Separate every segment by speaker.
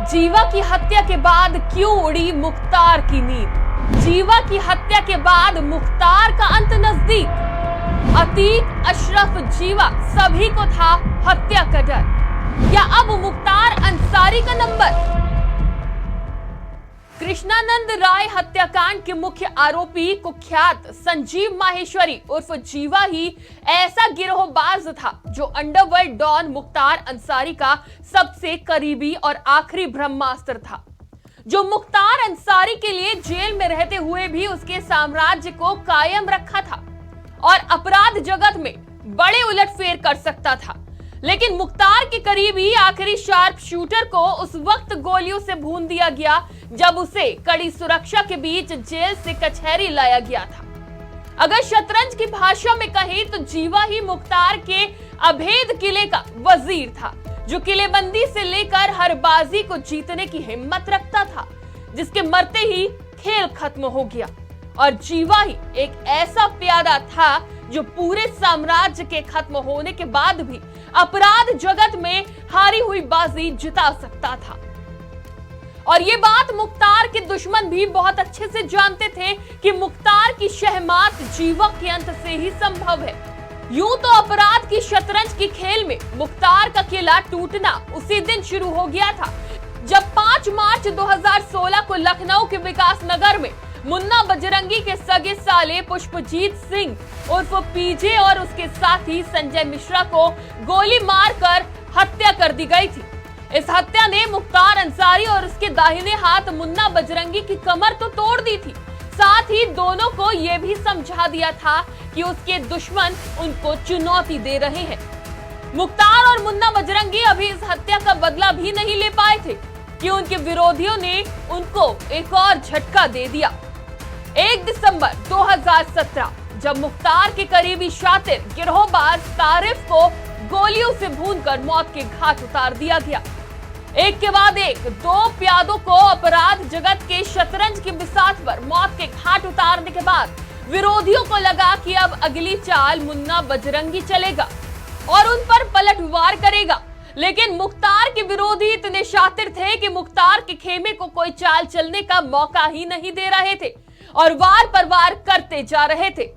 Speaker 1: जीवा की हत्या के बाद क्यों उड़ी मुख्तार की नींद? जीवा की हत्या के बाद मुख्तार का अंत नजदीक। अतीक, अशरफ, जीवा सभी को था हत्या का डर। या अब मुख्तार अंसारी का नंबर? कृष्णानंद राय हत्याकांड के मुख्य आरोपी कुख्यात संजीव माहेश्वरी उर्फ जीवा ही ऐसा गिरोहबाज था जो अंडरवर्ल्ड डॉन मुख्तार अंसारी का सबसे करीबी और आखिरी ब्रह्मास्त्र था, जो मुख्तार अंसारी के लिए जेल में रहते हुए भी उसके साम्राज्य को कायम रखा था और अपराध जगत में बड़े उलटफेर कर सकता था। लेकिन मुख्तार के करीबी आखिरी शार्प शूटर को उस वक्त गोलियों से भून दिया गया जब उसे कड़ी सुरक्षा के बीच जेल से कचहरी लाया गया था। अगर शतरंज की भाषा में कहें तो जीवा ही मुख्तार के अभेद किले का वजीर था, जो किलेबंदी से लेकर हर बाजी को जीतने की हिम्मत रखता था, जिसके मरते ही खेल खत्म हो गया। और जीवा ही एक ऐसा प्यादा था जो पूरे साम्राज्य के खत्म होने के बाद भी अपराध जगत में हारी हुई बाजी जिता सकता था। और ये बात मुख्तार के दुश्मन भी बहुत अच्छे से जानते थे कि मुख्तार की शहमात जीवा के अंत से ही संभव है। यूं तो अपराध की शतरंज की खेल में मुख्तार का किला टूटना उसी दिन शुरू हो गया था जब 5 मार्च 2016 को लखनऊ के विकास नगर में मुन्ना बजरंगी के सगे साले पुष्पजीत सिंह उर्फ पीजे और उसके साथी संजय मिश्रा को गोली मारकर हत्या कर दी गई थी। इस हत्या ने मुख्तार अंसारी और उसके दाहिने हाथ मुन्ना बजरंगी की कमर तो तोड़ दी थी, साथ ही दोनों को यह भी समझा दिया था कि उसके दुश्मन उनको चुनौती दे रहे हैं। मुख्तार और मुन्ना बजरंगी अभी इस हत्या का बदला भी नहीं ले पाए थे कि उनके विरोधियों ने उनको एक और झटका दे दिया। 1 दिसंबर 2017 जब मुख्तार के करीबी शातिर गिरोहबाज तारिफ को गोलियों से भूनकर मौत के घाट उतार दिया गया। एक के बाद एक 2 प्यादों को अपराध जगत के शतरंज की बिसात पर मौत के घाट उतारने के बाद विरोधियों को लगा कि अब अगली चाल मुन्ना बजरंगी चलेगा और उन पर पलटवार करेगा। लेकिन मुख्तार के विरोधी इतने शातिर थे कि मुख्तार के खेमे को कोई चाल चलने का मौका ही नहीं दे रहे थे और वार पर वार करते जा रहे थे।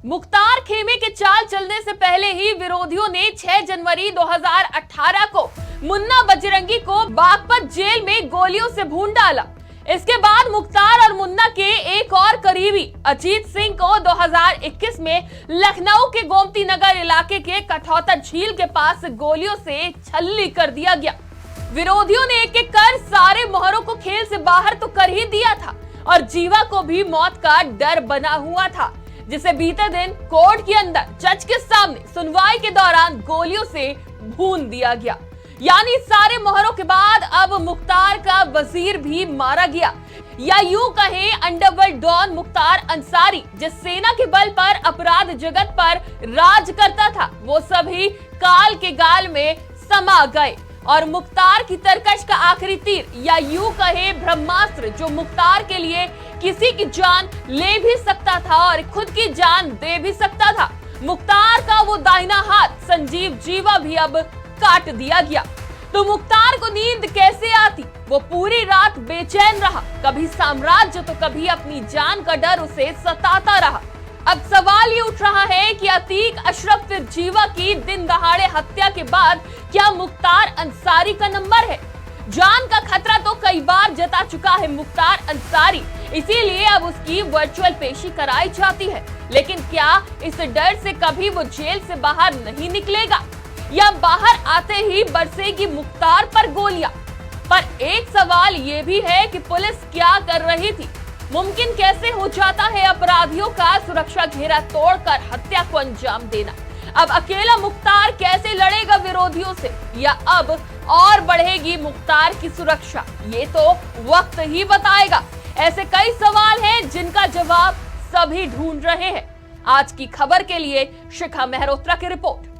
Speaker 1: मुख्तार खेमे के चाल चलने से पहले ही विरोधियों ने 6 जनवरी 2018 को मुन्ना बजरंगी को बागपत जेल में गोलियों से भून डाला। इसके बाद मुख्तार और मुन्ना के एक और करीबी अजीत सिंह को 2021 में लखनऊ के गोमती नगर इलाके के कठौता झील के पास गोलियों से छल्ली कर दिया गया। विरोधियों ने एक एक कर सारे मोहरों को खेल से बाहर तो कर ही दिया था और जीवा को भी मौत का डर बना हुआ था, जिसे बीते दिन कोर्ट के अंदर जज के सामने सुनवाई के दौरान गोलियों से भून दिया गया। यानी सारे मोहरों के बाद अब मुख्तार का वजीर भी मारा गया, या यूं कहें अंडरवर्ल्ड डॉन मुख्तार अंसारी जिस सेना के बल पर अपराध जगत पर राज करता था, वो सभी काल के गाल में समा गए और मुख्तार की तरकश का आखिरी तीर, या यूं कहे ब्रह्मास्त्र, जो मुख्तार के लिए किसी की जान ले भी सकता था और खुद की जान दे भी सकता था, मुख्तार का वो दाहिना हाथ संजीव जीवा भी अब काट दिया गया। तो मुख्तार को नींद कैसे आती? वो पूरी रात बेचैन रहा, कभी साम्राज्य तो कभी अपनी जान का डर उसे सताता रहा। अब सवाल ये उठ रहा है कि अतीक, अशरफ फिर जीवा की दिन दहाड़े हत्या के बाद क्या मुख्तार अंसारी का नंबर है? जान का खतरा तो कई बार जता चुका है मुख्तार अंसारी, इसीलिए अब उसकी वर्चुअल पेशी कराई जाती है। लेकिन क्या इस डर से कभी वो जेल से बाहर नहीं निकलेगा, या बाहर आते ही बरसेगी मुख्तार पर गोलियां? पर एक सवाल ये भी है कि पुलिस क्या कर रही थी? मुमकिन कैसे हो जाता है अपराधियों का सुरक्षा घेरा तोड़कर हत्या को अंजाम देना? अब अकेला मुख्तार कैसे लड़ेगा विरोधियों से, या अब और बढ़ेगी मुख्तार की सुरक्षा? ये तो वक्त ही बताएगा। ऐसे कई सवाल हैं जिनका जवाब सभी ढूंढ रहे हैं। आज की खबर के लिए शिखा मेहरोत्रा की रिपोर्ट।